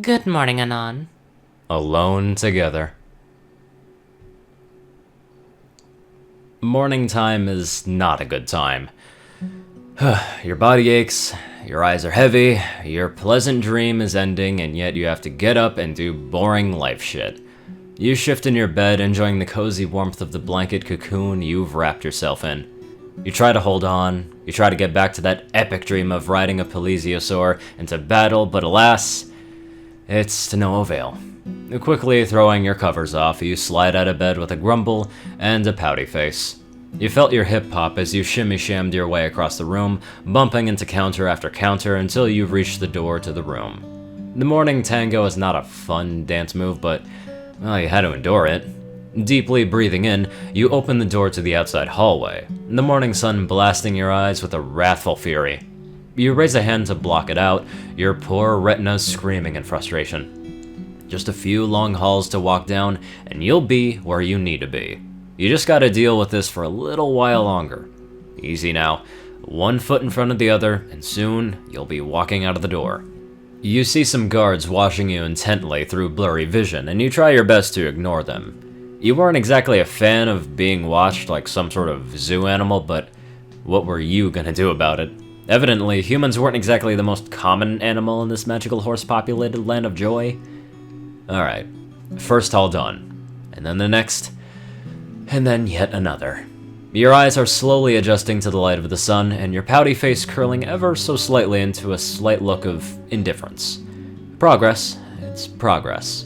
Good morning, Anon. Alone together. Morning time is not a good time. Your body aches, your eyes are heavy, your pleasant dream is ending, and yet you have to get up and do boring life shit. You shift in your bed, enjoying the cozy warmth of the blanket cocoon you've wrapped yourself in. You try to hold on, you try to get back to that epic dream of riding a plesiosaur into battle, but alas, it's to no avail. Quickly throwing your covers off, you slide out of bed with a grumble and a pouty face. You felt your hip pop as you shimmy-shammed your way across the room, bumping into counter after counter until you reached the door to the room. The morning tango is not a fun dance move, but, well, you had to endure it. Deeply breathing in, you open the door to the outside hallway, the morning sun blasting your eyes with a wrathful fury. You raise a hand to block it out, your poor retinas screaming in frustration. Just a few long halls to walk down, and you'll be where you need to be. You just gotta deal with this for a little while longer. Easy now. One foot in front of the other, and soon you'll be walking out of the door. You see some guards watching you intently through blurry vision, and you try your best to ignore them. You weren't exactly a fan of being watched like some sort of zoo animal, but what were you gonna do about it? Evidently, humans weren't exactly the most common animal in this magical horse-populated land of joy. Alright, first hall done, and then the next, and then yet another. Your eyes are slowly adjusting to the light of the sun, and your pouty face curling ever so slightly into a slight look of indifference. Progress, it's progress.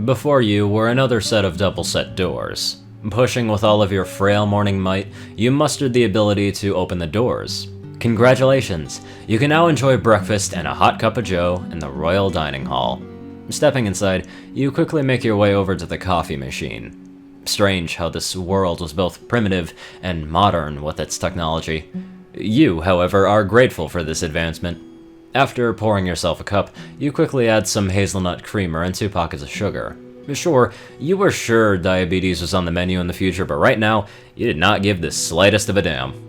Before you were another set of double-set doors. Pushing with all of your frail morning might, you mustered the ability to open the doors. Congratulations! You can now enjoy breakfast and a hot cup of joe in the royal dining hall. Stepping inside, you quickly make your way over to the coffee machine. Strange how this world was both primitive and modern with its technology. You, however, are grateful for this advancement. After pouring yourself a cup, you quickly add some hazelnut creamer and 2 pockets of sugar. Sure, you were sure diabetes was on the menu in the future, but right now, you did not give the slightest of a damn.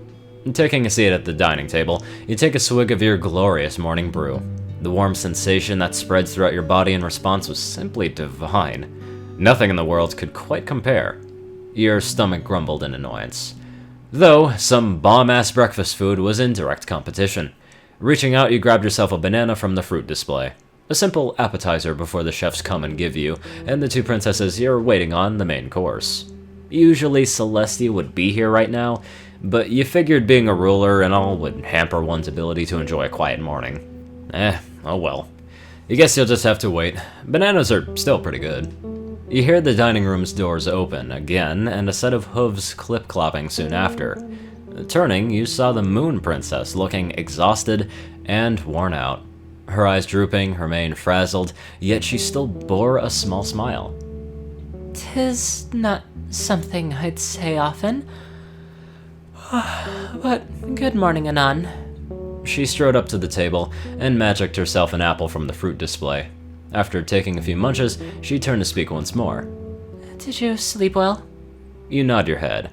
Taking a seat at the dining table, you take a swig of your glorious morning brew. The warm sensation that spreads throughout your body in response was simply divine. Nothing in the world could quite compare. Your stomach grumbled in annoyance. Though, some bomb-ass breakfast food was in direct competition. Reaching out, you grabbed yourself a banana from the fruit display. A simple appetizer before the chefs come and give you, and the 2 princesses you're waiting on the main course. Usually Celestia would be here right now, but you figured being a ruler and all would hamper one's ability to enjoy a quiet morning. Oh well. I guess you'll just have to wait. Bananas are still pretty good. You hear the dining room's doors open again, and a set of hooves clip-clopping soon after. Turning, you saw the Moon Princess looking exhausted and worn out. Her eyes drooping, her mane frazzled, yet she still bore a small smile. 'Tis not something I'd say often. But good morning, Anon. She strode up to the table and magicked herself an apple from the fruit display. After taking a few munches, she turned to speak once more. Did you sleep well? You nod your head.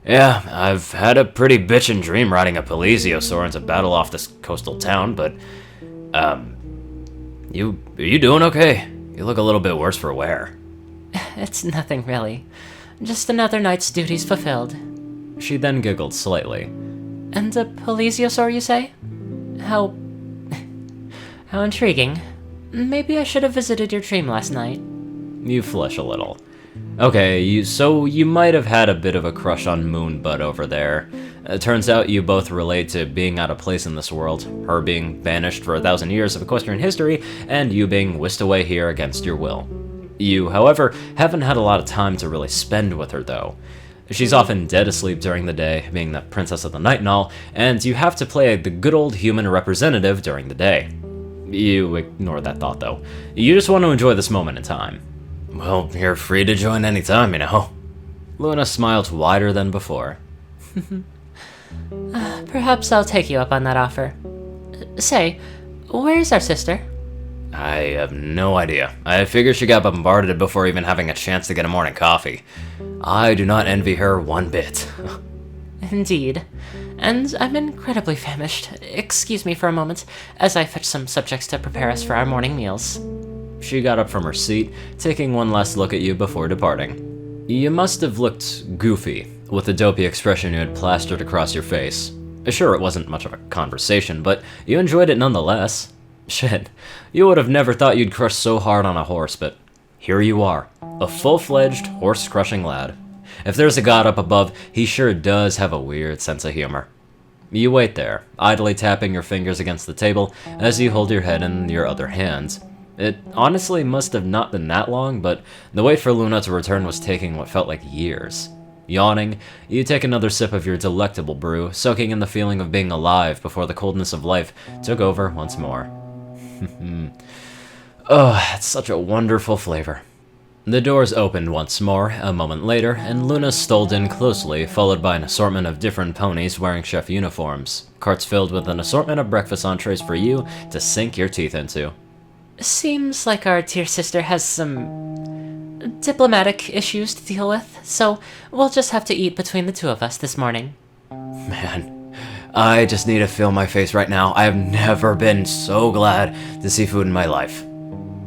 Yeah, I've had a pretty bitchin' dream riding a plesiosaur into battle off this coastal town, but, are you doing okay? You look a little bit worse for wear. It's nothing really. Just another night's duties fulfilled. She then giggled slightly. And a plesiosaur, you say? How intriguing. Maybe I should have visited your dream last night. You flush a little. Okay, so you might have had a bit of a crush on Moonbutt over there. Turns out you both relate to being out of place in this world, her being banished for 1,000 years of equestrian history, and you being whisked away here against your will. You, however, haven't had a lot of time to really spend with her, though. She's often dead asleep during the day, being the princess of the night and all, and you have to play the good old human representative during the day. You ignore that thought, though. You just want to enjoy this moment in time. Well, you're free to join any time, you know. Luna smiled wider than before. Perhaps I'll take you up on that offer. Say, where's our sister? I have no idea. I figure she got bombarded before even having a chance to get a morning coffee. I do not envy her one bit. Indeed. And I'm incredibly famished. Excuse me for a moment, as I fetch some subjects to prepare us for our morning meals. She got up from her seat, taking one last look at you before departing. You must have looked goofy, with the dopey expression you had plastered across your face. Sure, it wasn't much of a conversation, but you enjoyed it nonetheless. Shit, you would have never thought you'd crush so hard on a horse, but here you are, a full-fledged, horse-crushing lad. If there's a god up above, he sure does have a weird sense of humor. You wait there, idly tapping your fingers against the table as you hold your head in your other hand. It honestly must have not been that long, but the wait for Luna to return was taking what felt like years. Yawning, you take another sip of your delectable brew, soaking in the feeling of being alive before the coldness of life took over once more. Oh, it's such a wonderful flavor. The doors opened once more, a moment later, and Luna stole in closely, followed by an assortment of different ponies wearing chef uniforms, carts filled with an assortment of breakfast entrees for you to sink your teeth into. Seems like our dear sister has some diplomatic issues to deal with, so we'll just have to eat between the two of us this morning. Man, I just need to feel my face right now. I have never been so glad to see food in my life.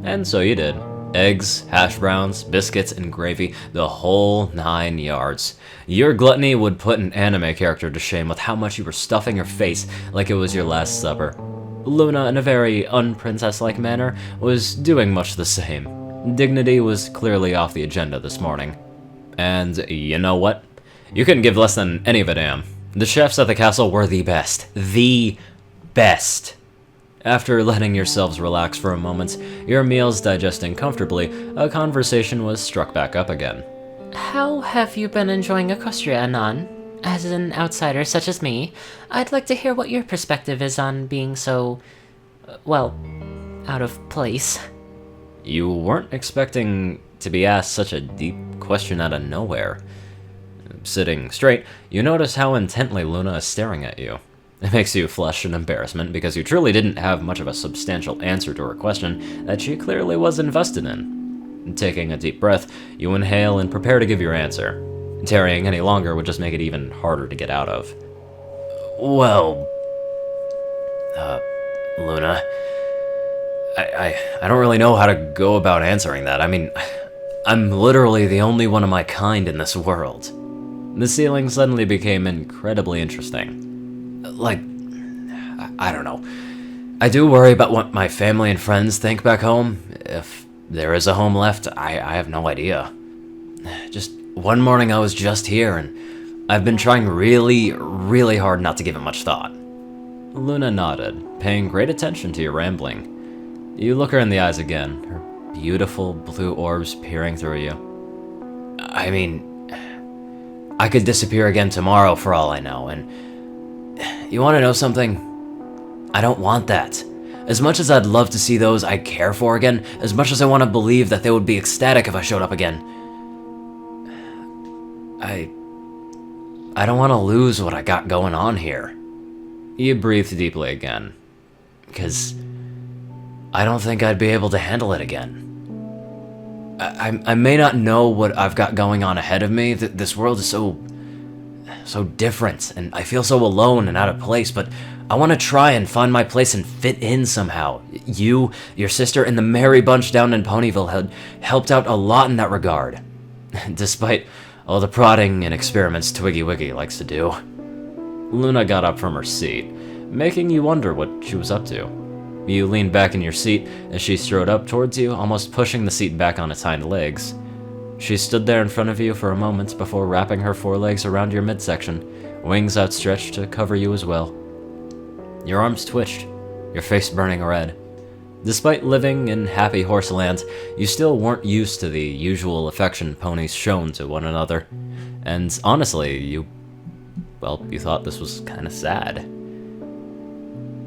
And so you did. Eggs, hash browns, biscuits, and gravy, the whole 9 yards. Your gluttony would put an anime character to shame with how much you were stuffing your face like it was your last supper. Luna, in a very unprincess-like manner, was doing much the same. Dignity was clearly off the agenda this morning. And you know what? You couldn't give less than any of a damn. The chefs at the castle were the best. The best. After letting yourselves relax for a moment, your meals digesting comfortably, a conversation was struck back up again. How have you been enjoying Equestria, Anon? As an outsider such as me, I'd like to hear what your perspective is on being so, well, out of place. You weren't expecting to be asked such a deep question out of nowhere. Sitting straight, you notice how intently Luna is staring at you. It makes you flush in embarrassment because you truly didn't have much of a substantial answer to her question that she clearly was invested in. Taking a deep breath, you inhale and prepare to give your answer. Tarrying any longer would just make it even harder to get out of. Well, Luna, I don't really know how to go about answering that. I mean, I'm literally the only one of my kind in this world. The ceiling suddenly became incredibly interesting. Like, I don't know. I do worry about what my family and friends think back home. If there is a home left, I have no idea. Just one morning I was just here, and I've been trying really, really hard not to give it much thought. Luna nodded, paying great attention to your rambling. You look her in the eyes again, her beautiful blue orbs peering through you. I mean, I could disappear again tomorrow for all I know, and you want to know something? I don't want that. As much as I'd love to see those I care for again, as much as I want to believe that they would be ecstatic if I showed up again, I don't want to lose what I got going on here. You breathed deeply again, because I don't think I'd be able to handle it again. I may not know what I've got going on ahead of me. This world is so different, and I feel so alone and out of place, but I want to try and find my place and fit in somehow. You, your sister, and the merry bunch down in Ponyville had helped out a lot in that regard, despite all the prodding and experiments Twiggy Wiggy likes to do. Luna got up from her seat, making you wonder what she was up to. You leaned back in your seat as she strode up towards you, almost pushing the seat back on its hind legs. She stood there in front of you for a moment before wrapping her forelegs around your midsection, wings outstretched to cover you as well. Your arms twitched, your face burning red. Despite living in happy horseland, you still weren't used to the usual affection ponies shown to one another. And honestly, you thought this was kind of sad.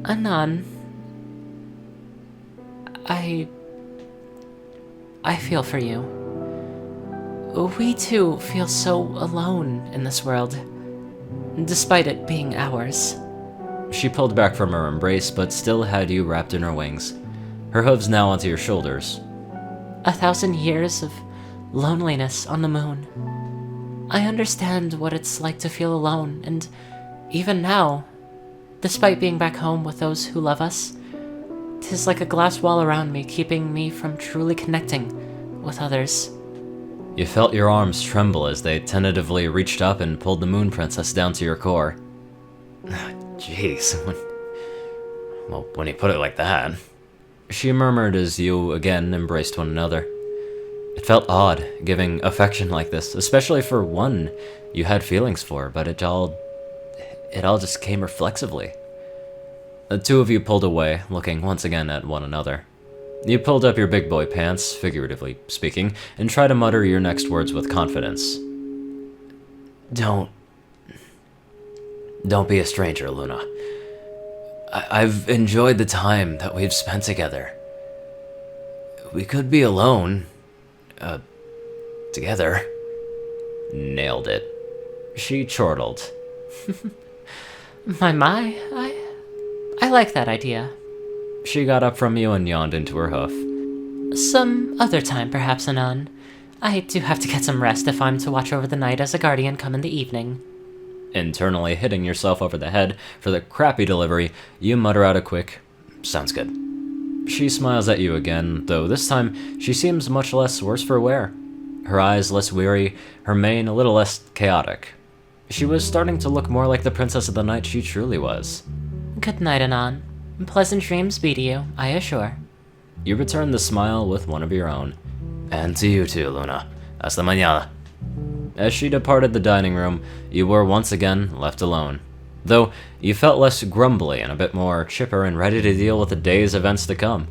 Anon, I feel for you. We too feel so alone in this world, despite it being ours. She pulled back from her embrace, but still had you wrapped in her wings, her hooves now onto your shoulders. 1,000 years of loneliness on the moon. I understand what it's like to feel alone, and even now, despite being back home with those who love us, 'Tis like a glass wall around me, keeping me from truly connecting with others. You felt your arms tremble as they tentatively reached up and pulled the Moon Princess down to your core. Jeez, when you put it like that, she murmured as you again embraced one another. It felt odd, giving affection like this, especially for one you had feelings for, but it all just came reflexively. The two of you pulled away, looking once again at one another. You pulled up your big boy pants, figuratively speaking, and tried to mutter your next words with confidence. Don't be a stranger, Luna. I've enjoyed the time that we've spent together. We could be alone, together. Nailed it. She chortled. My, I like that idea. She got up from you and yawned into her hoof. Some other time, perhaps, Anon. I do have to get some rest if I'm to watch over the night as a guardian come in the evening. Internally hitting yourself over the head for the crappy delivery, you mutter out a quick, "Sounds good." She smiles at you again, though this time she seems much less worse for wear. Her eyes less weary, her mane a little less chaotic. She was starting to look more like the princess of the night she truly was. Good night, Anon. Pleasant dreams be to you, I assure. You return the smile with one of your own. And to you too, Luna. Hasta mañana. As she departed the dining room, you were once again left alone. Though you felt less grumbly and a bit more chipper and ready to deal with the day's events to come.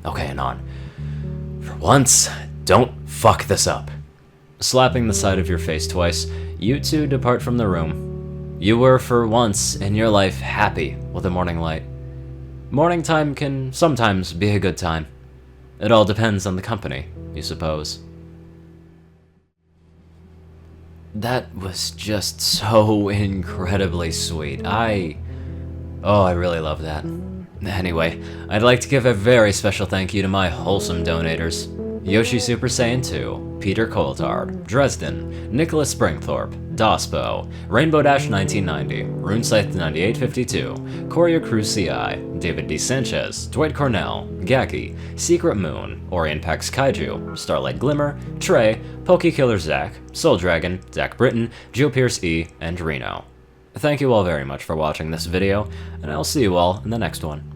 Okay, Anon. For once, don't fuck this up. Slapping the side of your face twice, you two depart from the room. You were, for once in your life, happy with the morning light. Morning time can sometimes be a good time. It all depends on the company, you suppose. That was just so incredibly sweet. I really love that. Anyway, I'd like to give a very special thank you to my wholesome donators. Yoshi Super Saiyan 2, Peter Coulthard, Dresdon, Nicholas Springthorpe, Dospo, Rainbow Dash 1990, RuneScythe 9852, CourierCruz CI, David D. Sanchez, Dwight Cornel, Gagi, Secret Moon, ORIAN KAIJU, Starlight Glimmer, Trey, Pokekiller Zach, Soul Dragon, Zach Britton, Joe Pierce E, and Reno. Thank you all very much for watching this video, and I'll see you all in the next one.